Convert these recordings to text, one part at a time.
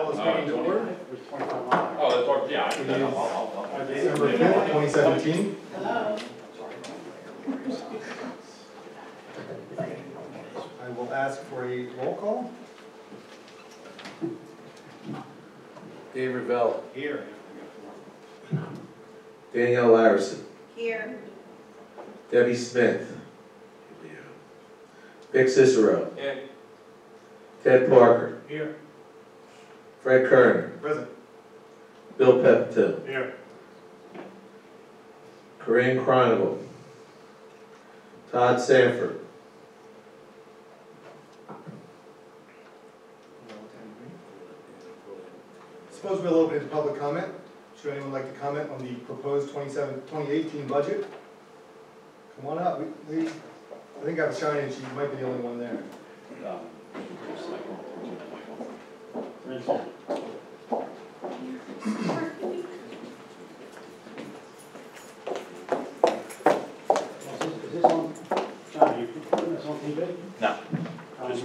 Call this meeting to order. Oh, that's what, yeah, I can do that. I'll. December 5th, 2017. Hello. I will ask for a roll call. Dave Revelle. Here. Danielle Larison. Here. Debbie Smith. Vic Cicero. Yeah. Ted Parker. Here. Fred Kerner. Present. Bill Pepitone. Here. Corinne Chronicle. Todd Sanford. Suppose we'll open it to public comment. Should anyone like to comment on the proposed 2018 budget? Come on up. I think I have a sign-in sheet. You might be the only one there. Is this on, John, are you putting this on TV? No. Just-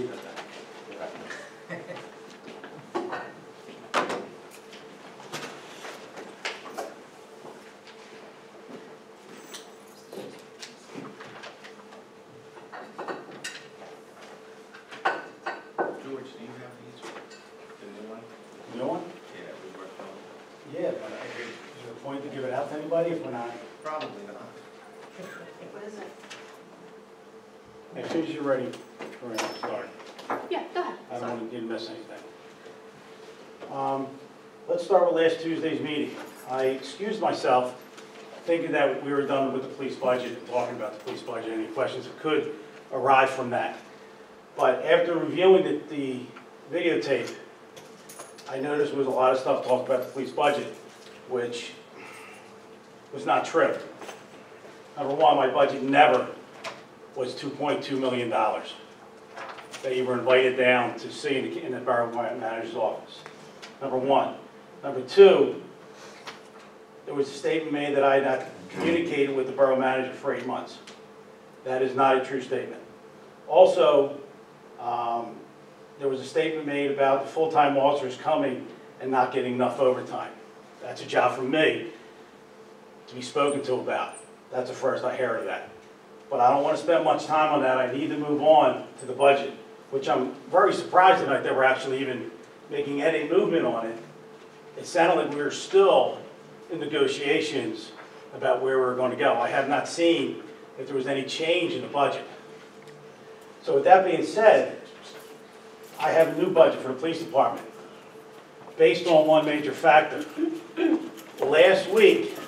George, do you have these? The new one? You know one? Yeah, we worked on. Yeah, but is there a point to give it out to anybody if we're not? Probably not. What is it? As soon as you're ready, we're going to start. Yeah, go ahead. I don't want to miss anything. Let's start with last Tuesday's meeting. I excused myself, thinking that we were done with the police budget and talking about the police budget, any questions that could arise from that. But after reviewing the videotape, I noticed there was a lot of stuff talked about the police budget, which was not true. Number one, my budget never was $2.2 million that you were invited down to see in the borough manager's office. Number one. Number two, there was a statement made that I had not communicated with the borough manager for 8 months. That is not a true statement. Also, there was a statement made about the full-time officers coming and not getting enough overtime. That's a job for me to be spoken to about. That's the first I heard of that. But I don't want to spend much time on that. I need to move on to the budget, which I'm very surprised that they were actually even making any movement on it. It sounded like we were still in negotiations about where we were going to go. I have not seen if there was any change in the budget. So with that being said, I have a new budget for the police department based on one major factor. Last week,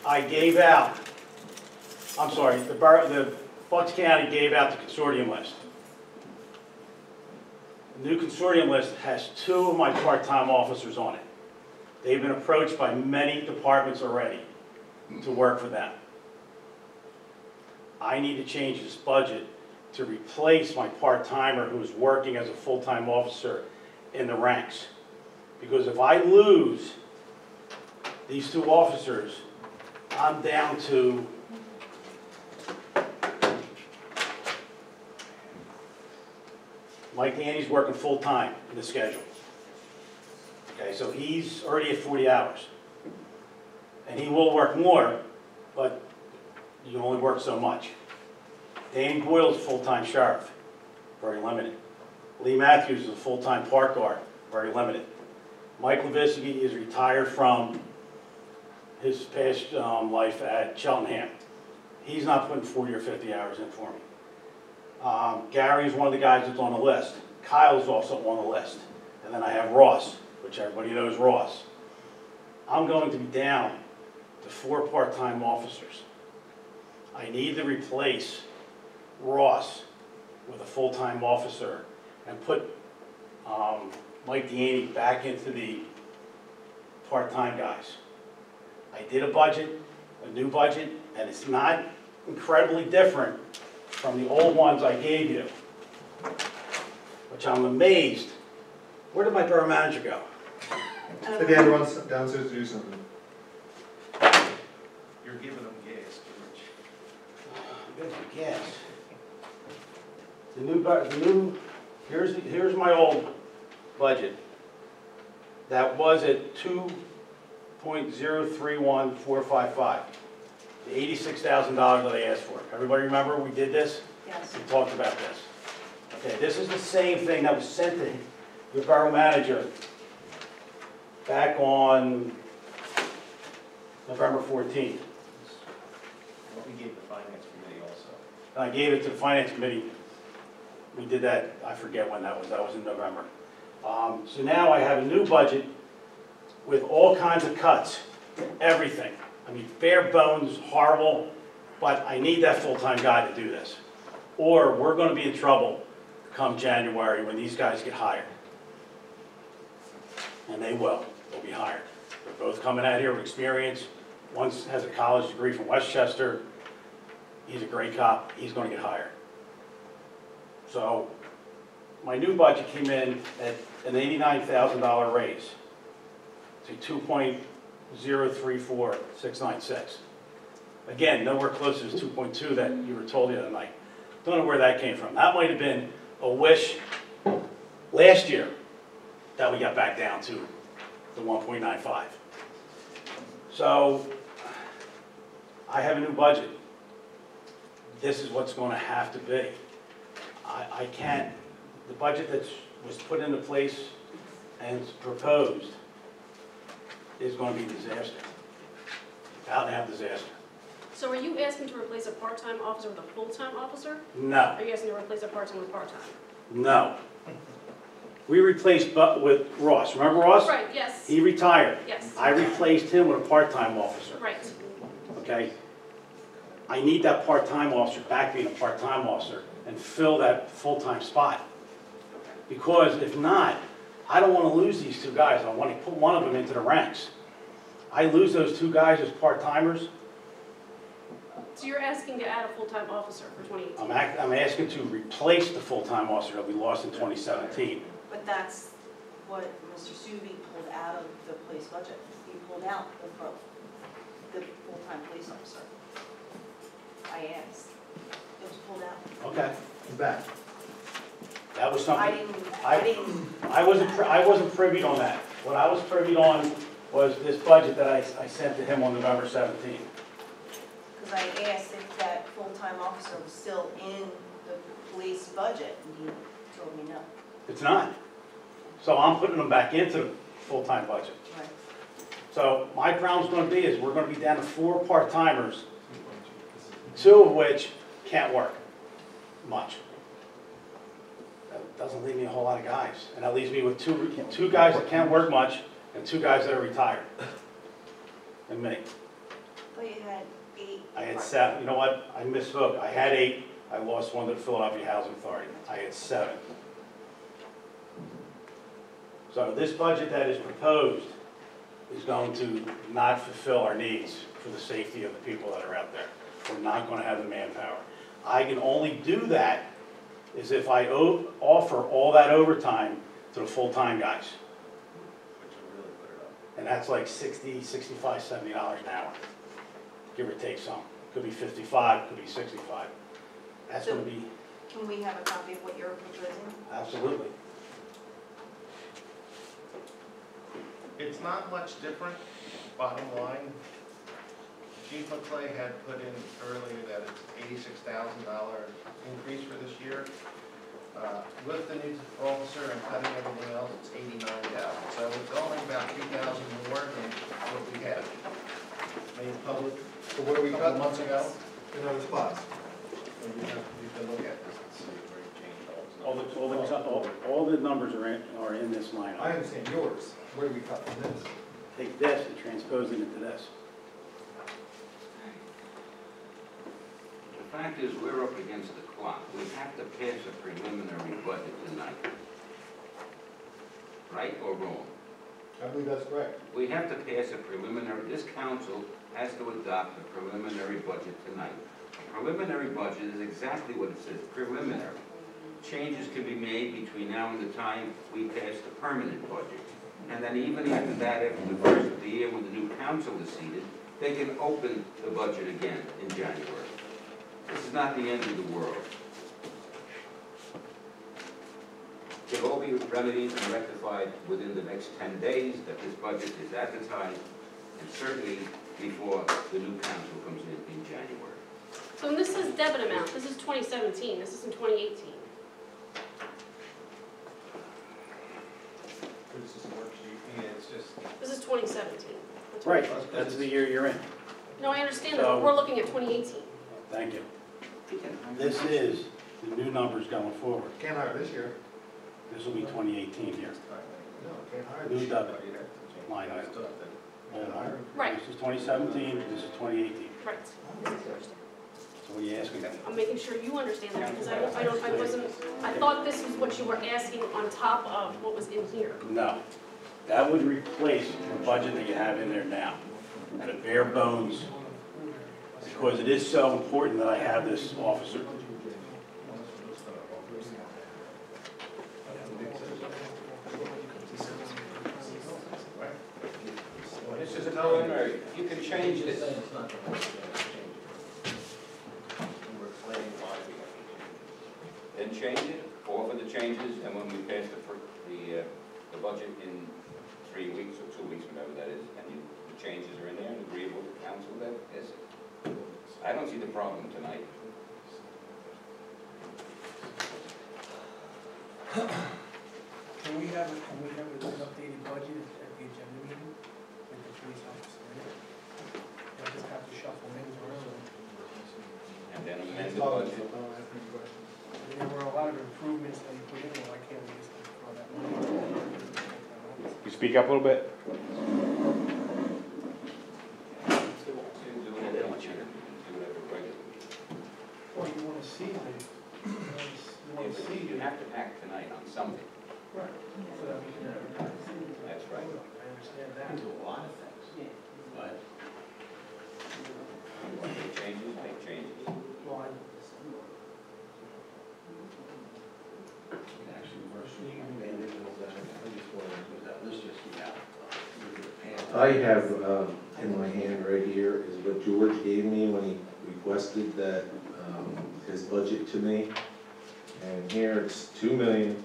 I gave out, the Bucks County gave out the consortium list. The new consortium list has 2 of my part-time officers on it. They've been approached by many departments already to work for them. I need to change this budget to replace my part-timer who's working as a full-time officer in the ranks. Because if I lose these 2 officers, I'm down to Mike Danny's working full-time in the schedule. Okay, so he's already at 40 hours. And he will work more, but you only work so much. Danny Boyle's a full-time sheriff, very limited. Lee Matthews is a full-time park guard, very limited. Mike Levisky is retired from his past life at Cheltenham. He's not putting 40 or 50 hours in for me. Gary's one of the guys that's on the list. Kyle's also on the list. And then I have Ross, which everybody knows Ross. I'm going to be down to 4 part-time officers. I need to replace Ross with a full-time officer and put Mike Deaney back into the part-time guys. I did a budget, a new budget, and it's not incredibly different from the old ones I gave you, which I'm amazed. Where did my borough manager go? Maybe I run downstairs to do something. You're giving them gas, George. Yes. Here's my old budget that was at 2.031455. The $86,000 that I asked for. Everybody remember we did this? Yes. We talked about this. Okay, this is the same thing that was sent to your borough manager back on November 14th. What we gave the finance committee also. And I gave it to the finance committee. We did that, I forget when that was in November. So now I have a new budget with all kinds of cuts, everything. I mean, bare bones, horrible, but I need that full-time guy to do this. Or we're gonna be in trouble come January when these guys get hired. And they will, they'll be hired. They're both coming out here with experience. One has a college degree from Westchester. He's a great cop, he's gonna get hired. So, my new budget came in at an $89,000 raise to 2.034696. Again, nowhere close to this 2.2 that you were told the other night. Don't know where that came from. That might have been a wish last year that we got back down to the 1.95. So, I have a new budget. This is what's going to have to be. I can't, the budget that was put into place and proposed is going to be a disaster. Out and out disaster. So are you asking to replace a part-time officer with a full-time officer? No, Are you asking to replace a part-time with part-time? no. We replaced with Ross. Remember Ross? Right, yes, He retired. yes, I replaced him with a part-time officer, right. okay? I need that part-time officer back being a part-time officer and fill that full-time spot. Because if not, I don't want to lose these two guys. I want to put one of them into the ranks. I lose those two guys as part-timers, So you're asking to add a full-time officer for 2018? I'm asking to replace the full-time officer that we lost in 2017. But that's what Mr. Subi pulled out of the police budget. He pulled out the full-time police officer. I asked. It was pulled out. Okay, He's back. that was I something, didn't. I wasn't privy on that. What I was privy on was this budget that I sent to him on November 17th. Because I asked if that full-time officer was still in the police budget, and he told me no. It's not. So I'm putting them back into the full-time budget. Right. So my problem's gonna be is we're gonna be down to 4 part-timers, 2 of which can't work much. That doesn't leave me a whole lot of guys. And that leaves me with two guys that can't work much and 2 guys that are retired. And me. But you had 8. I had 7. You know what? I misspoke. I had 8. I lost 1 to the Philadelphia Housing Authority. I had 7. So this budget that is proposed is going to not fulfill our needs for the safety of the people that are out there. We're not going to have the manpower. I can only do that is if I offer all that overtime to the full-time guys. Which will really put it up. And that's like $60, $65, $70 an hour, give or take some. Could be 55, could be 65. That's So- going to be, Can we have a copy of what you're proposing? absolutely. It's not much different, bottom line. Chief McClay had put in earlier that it's $86,000 increase for this year. With the new officer and cutting everything else, it's $89,000. So it's only about $2,000 more than what we had made public So what do we a cut? couple months ago. In other spots. And you can look at this and see where you changed All the numbers are in this line I item. understand yours. Where do we cut from this? Take this and transpose it into this. The fact is, we're up against the clock. We have to pass a preliminary budget tonight. Right or wrong? I believe that's correct. We have to pass a preliminary, this council has to adopt a preliminary budget tonight. A preliminary budget is exactly what it says, preliminary. Changes can be made between now and the time we pass the permanent budget. And then even after that, after the first of the year, when the new council is seated, they can open the budget again in January. This is not the end of the world. can all be remedied and rectified within the next 10 days that this budget is advertised, and certainly before the new council comes in January. So when this is debit amount, this is 2017, this isn't 2018. This is a worksheet, yeah, it's just, This is 2017. That's what- Right, that's the year you're in. No, I understand that, So- but we're looking at 2018. Thank you. This is the new numbers going forward. Can't hire this year. This will be 2018 here. No, can't hire New this year. debit line item. All right. Right, This is 2017, this is 2018. right. So what are you asking me? I'm making sure you understand that, because I thought this was what you were asking on top of what was in here. No. That would replace the budget that you have in there now. The bare bones, because it is so important that I have this officer. This is a preliminary, you can change this. we're explaining why we have to change it. Then change it, offer the changes, and when we pass the budget in 3 weeks or 2 weeks, whatever that is, and the changes are in there and agreeable to council, that is it. I don't see the problem tonight. Can we have an updated budget at the agenda meeting with the police officer in it? And just have to shuffle names around. And then amend the budget. There were a lot of improvements that you put in there, why can't we just throw that money? you speak up a little bit? Do it every year. Do it every regular. Well, you wanna see the, you wanna see. You have to act tonight on something. Right, so that we can advertise. That's right. I understand that. a lot of things. But make changes, make changes. Well, I have in my hand right here is what George gave me when he requested that, his budget to me. And here it's $2,031,455.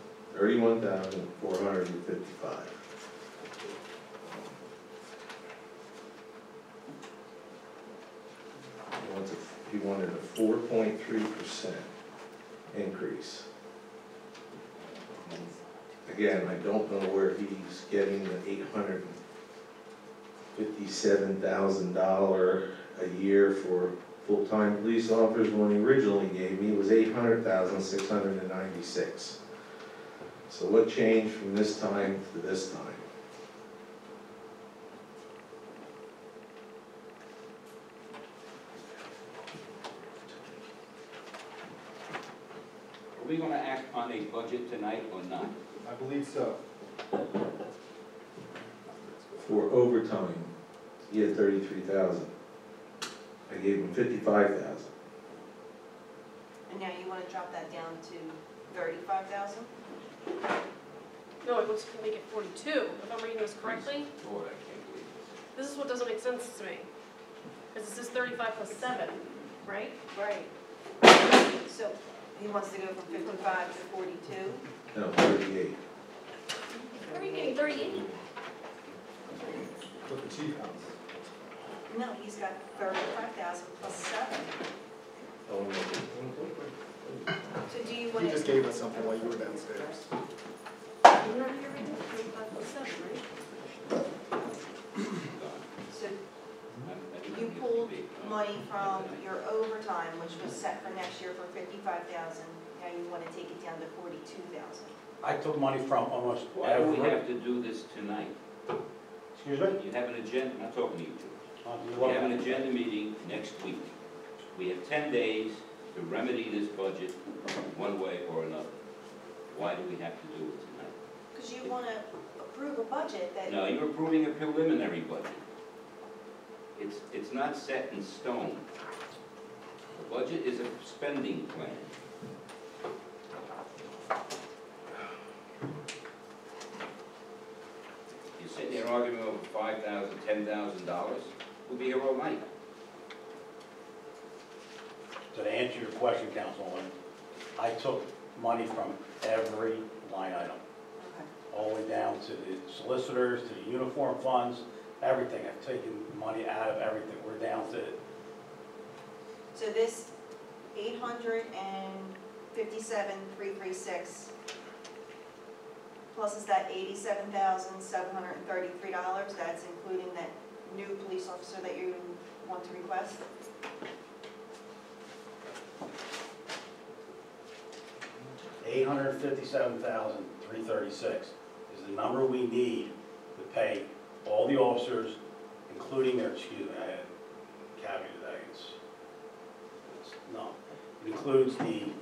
He wanted a 4.3% increase. Again, I don't know where he's getting the $857,000 a year for full-time police officers when he originally gave me was $800,696. So what changed from this time to this time? Are we gonna act on a budget tonight or not? I believe so. For overtime, he had 33,000. I gave him 55,000. And now you wanna drop that down to 35,000? No, it looks, make it 42, if I'm reading this correctly. Lord, I can't believe this. This is what doesn't make sense to me. Because it says 35 plus 7, right? Right. So he wants to go from 55 to 42? No, 38. Where are you getting 38? What the chief has. No, he's got 35,000 plus 7. Oh, no. So do you He want just to, gave us something while you were downstairs. You're not here reading 35 plus 7, right? so you pulled money from your overtime, which was set for next year for 55,000. Now you want to take it down to 42,000. I took money from almost Why do we every. have to do this tonight? Excuse me? You have an agenda, I'm not talking to you, George. You're We have an welcome. agenda meeting next week. We have 10 days to remedy this budget one way or another. Why do we have to do it tonight? Because you want to approve a budget that. No, you're approving a preliminary budget. It's not set in stone. The budget is a spending plan. You're sitting there arguing over $5,000, $10,000, we'll be here all night. So to answer your question, Councilwoman, I took money from every line item. Okay. All the way down to the solicitors, to the uniform funds, everything. I've taken money out of everything. We're down to, So this 857,336 plus is that $87,733, that's including that new police officer that you want to request? $857,336 is the number we need to pay all the officers, including their, excuse me, I had caveated that, no. It includes the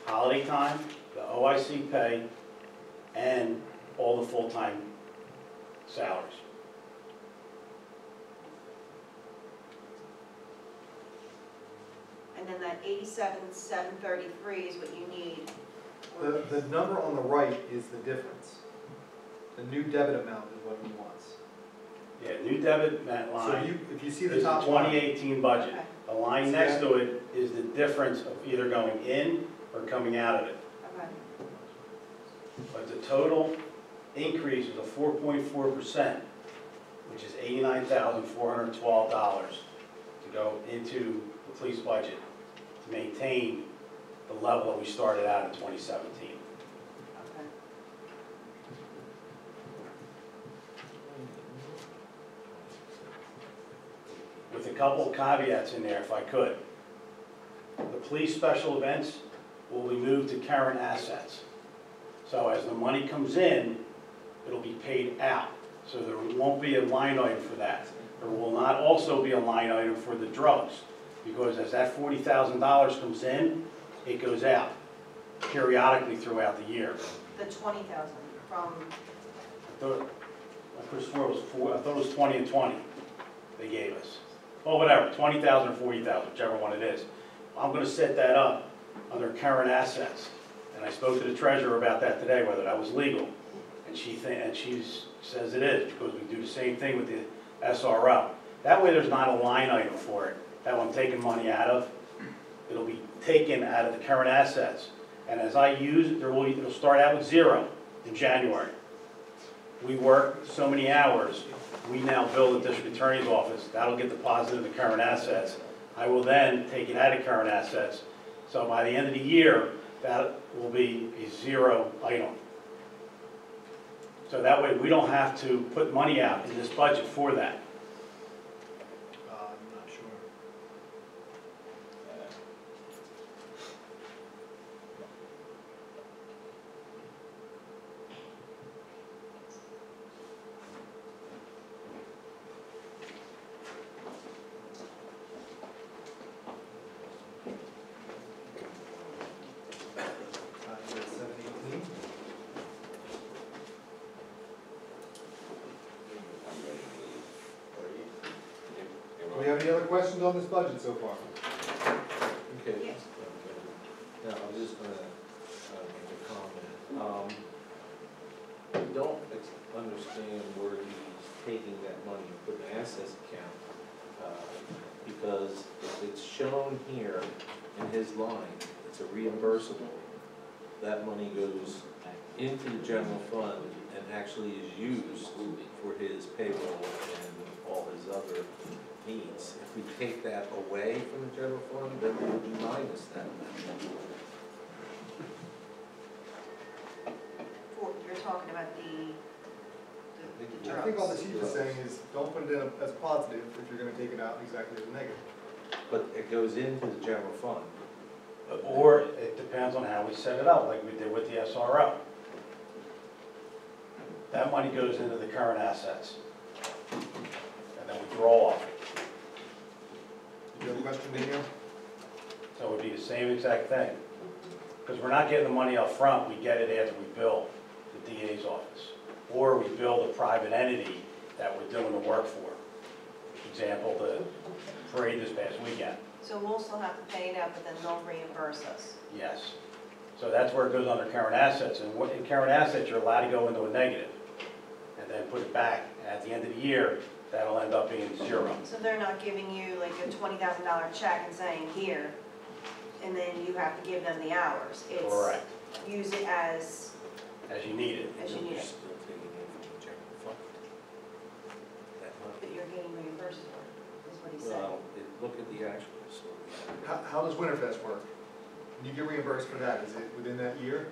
holiday time, the OIC pay, and all the full-time salaries. And then that 87,733 is what you need. The number on the right is the difference. The new debit amount is what he wants. Yeah, new debit So line if you see the is the top line, 2018 budget. Okay. The line next to it is the difference of either going in or coming out of it. Okay. But the total increase is a 4.4%, which is $89,412 to go into the police budget to maintain the level that we started out in 2017. Okay. With a couple of caveats in there, if I could. The police special events will be moved to current assets. So as the money comes in, it'll be paid out. So there won't be a line item for that. There will not also be a line item for the drugs, because as that $40,000 comes in, it goes out periodically throughout the year. The 20,000 from, I thought it was 20 and 20 they gave us. Well, whatever, 20,000 or 40,000, whichever one it is. I'm gonna set that up under current assets. And I spoke to the treasurer about that today, whether that was legal. And she says it is, because we do the same thing with the SRO. That way there's not a line item for it, that I'm taking money out of. It'll be taken out of the current assets. And as I use it, it'll start out with 0 in January. We work so many hours, we now bill the district attorney's office. That'll get deposited in the current assets. I will then take it out of current assets. So by the end of the year, that will be a 0 item. So that way we don't have to put money out in this budget for that. I'm not sure. Do we have any other questions on this budget so far? Okay. Yes. No, I was just gonna make a comment. I don't understand where he's taking that money and putting in the assets account, because it's shown here in his line, it's a reimbursable. That money goes into the general fund and actually is used for his payroll and all his other needs. If we take that away from the general fund, then we would be minus that amount. you're talking about the I think all the chief is saying is, don't put it in as positive if you're gonna take it out exactly as a negative. But it goes into the general fund. Or it depends on how we set it up, like we did with the SRO. That money goes into the current assets. And then we draw off it. Did you have a question, Daniel? So it would be the same exact thing. Because we're not getting the money up front, we get it after we bill the DA's office. Or we bill the private entity that we're doing the work for. For example, the parade this past weekend. So we'll still have to pay it out, but then they'll reimburse us. Yes. So that's where it goes under current assets. And in current assets, you're allowed to go into a negative and then put it back. And at the end of the year, that'll end up being 0. So they're not giving you like a $20,000 check and saying, here, and then you have to give them the hours. It's Correct. use it as as you need it. as you need it, Still taking it from the general fund. That money. but you're getting reimbursed for it, is what he said. Well, look at the actuals. How does Winterfest work? When you get reimbursed for that, is it within that year?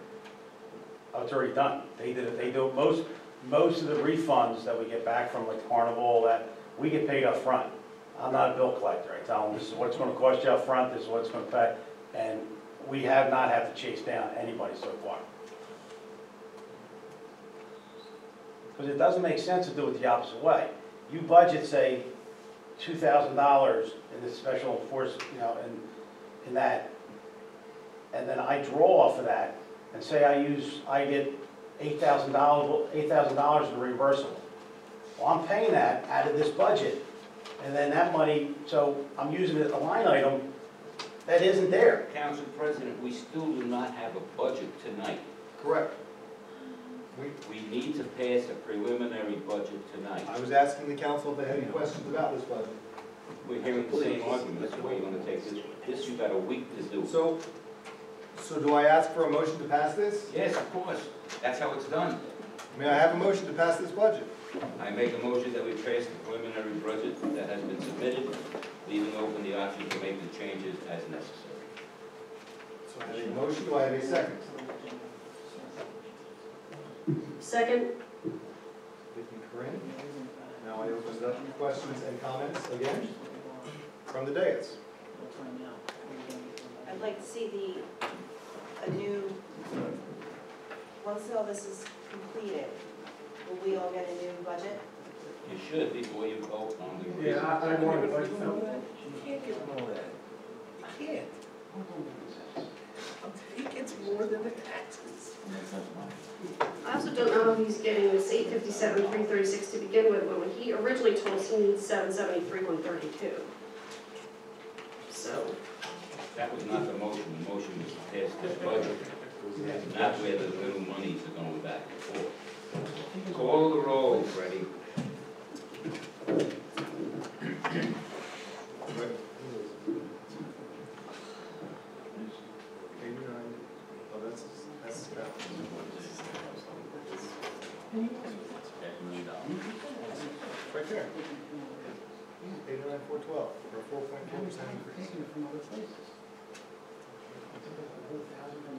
Oh, it's already done. They did it, they do, most of the refunds that we get back from like Carnival, all that, we get paid up front. I'm not a bill collector. I tell them, this is what it's gonna cost you up front. This is what it's gonna pay. And we have not had to chase down anybody so far. Because it doesn't make sense to do it the opposite way. You budget, say, $2,000 in this special enforcement, you know, in that, and then I draw off of that, and say I get $8,000 in reimbursable. Well, I'm paying that out of this budget, and then that money, so I'm using it, a line item that isn't there. Council President, we still do not have a budget tonight. Correct. We need to pass a preliminary budget tonight. I was asking the council if they had any questions about this budget. We're hearing the same argument, that's why you're gonna take this. This you got a week to do. So do I ask for a motion to pass this? Yes, of course, that's how it's done. May I have a motion to pass this budget? I make a motion that we pass the preliminary budget that has been submitted, leaving open the option to make the changes as necessary. So I have a motion, do I have a second? Second, Thank you, Corinne. Now I open it up to questions and comments again from the dais. I'd like to see a new, once all this is completed, will we all get a new budget? You should before you vote on the. I want to. You can't give them all that. You can't. He gets more than the taxes. I also don't know if he's getting this 857, 336 to begin with, when he originally told us he needs 773, 132. So, That was not the motion was to pass this budget, not where the little monies are going back and forth. Call the roll, Freddie. Right there. 89,412 for a 4.4% increase.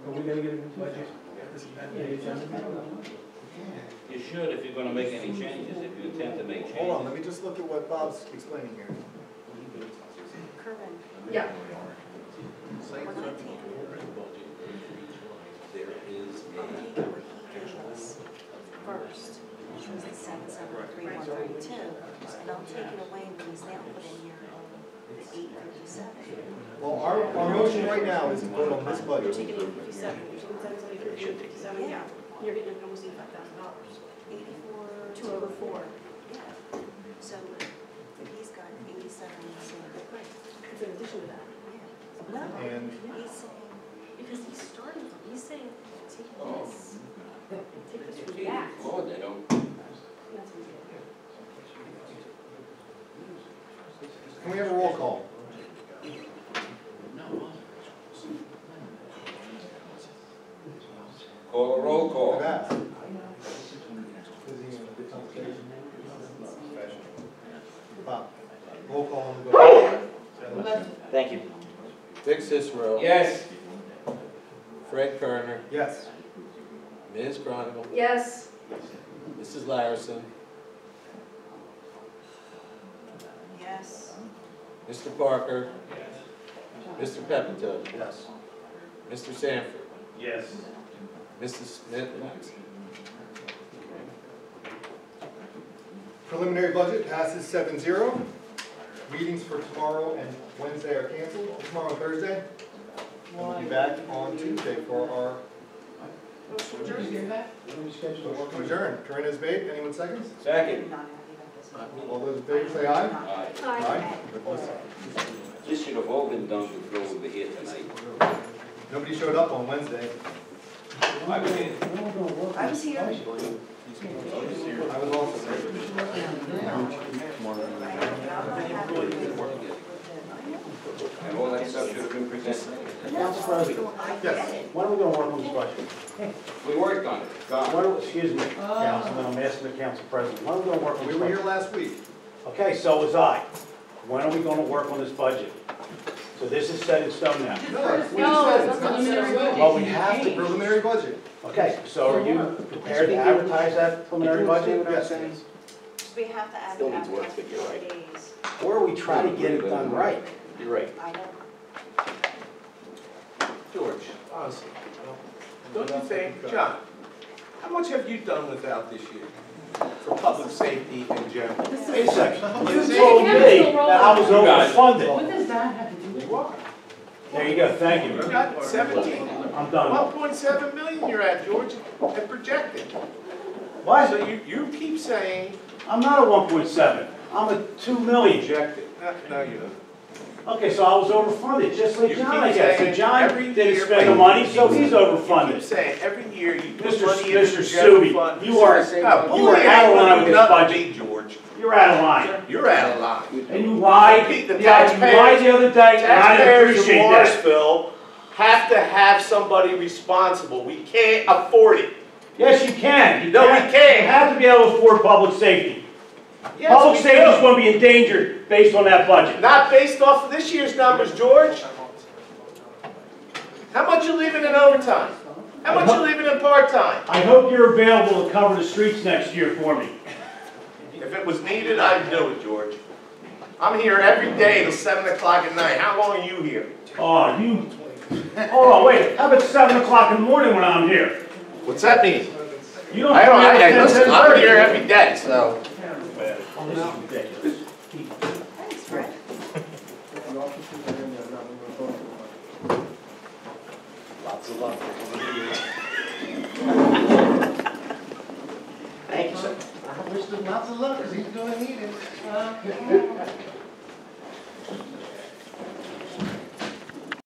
Are we gonna get a new budget? You should if you're gonna make any changes, if you intend to make changes. Hold on, let me just look at what Bob's explaining here. Kerwin, yeah. we're not taking, There is first, which was the 773, 132, and I'll take it away when he's now put in here, the 857. Well, our motion right now is to vote on this You're budget. taking 857, you're taking 773, 857, yeah. You're getting almost $85,000. 84. 2 over 4. Yeah, so if he's got 87, so great. It's in addition to that. No, And he's saying, Because he's starting, he's saying, take this, take this from that. Lord, they don't. That's what he did. can we have a roll call? Call a roll call. I've asked. Bob, roll call on the vote. Thank you. Dick Cicero. Yes. Fred Kerner. Yes. Ms. Chronicle. Yes. Mrs. Larison. yes, Mr. Parker. Mr. Pepitone. Yes. Mr. Sanford. Yes. Mrs. Smith. Preliminary budget passes 7-0. Meetings for tomorrow and Wednesday are canceled. Tomorrow and Thursday. And we'll be back on Tuesday for our motion to adjourn. Corinne has made. Anyone seconds? Second. not happy about this. All those in favor say aye. Aye. Aye. This should have all been done before we were here tonight. Nobody showed up on Wednesday. I was here. I was here. I was also there. And all that stuff should have been presented. Council President, Yes. when are we gonna work on this budget? We worked on it, gone. Excuse me, Councilman, I'm asking the Council President, when are we gonna work on We this were budget? here last week. Okay, so was I. When are we gonna work on this budget? So this is set in stone now. No, we No, just said it's it's not not set in preliminary stone. Well, we have to, Preliminary budget. okay, so are you prepared to advertise that preliminary budget? Yes. We have to add Still it needs work, after but you're right. 4 days. Or are we trying to get it done right? You're right. I know. George, honestly, don't you think, John, how much have you done without this year for public safety in general? Wait a second, you told me that I was overfunded. What does that have to do with? You are. There you go, thank You you. got 17. I'm done. 1.7 million you're at, George, and projected. What? So you keep saying I'm not at 1.7, I'm at 2 million. projected. No, you're not. Okay, so I was overfunded, just like You John, keep I guess. So saying John every didn't year- spend the money, so he's You keep overfunded. saying every year you put Mr. money into the Mr. general Subi, fund. you are, No, you are bullying out of ain't line gonna with do this nothing to budget. me, George. You're out of line. You're out of line. And you lied, The you lied taxpayers- the other day, and I didn't Taxpayers in appreciate that. Morrisville have to have somebody responsible. We can't afford it. Yes, you can. No, we can't. You have to be able to afford public safety. Yes, Public we safety is do. going to be endangered based on that budget. Not based off of this year's numbers, George. How much you leaving in overtime? How much you leaving in part-time? I hope you're available to cover the streets next year for me. If it was needed, I'd do it, George. I'm here every day till 7 o'clock at night. How long are you here? Oh, you, hold on, wait, how about 7 o'clock in the morning when I'm here? What's that mean? You don't I don't, come here at 10, listen, I'm 10:30. here every day, so. Oh, this is ridiculous. Thanks, Fred. Lots of luck. Thank you, sir. I wish them lots of luck, because he's gonna need it.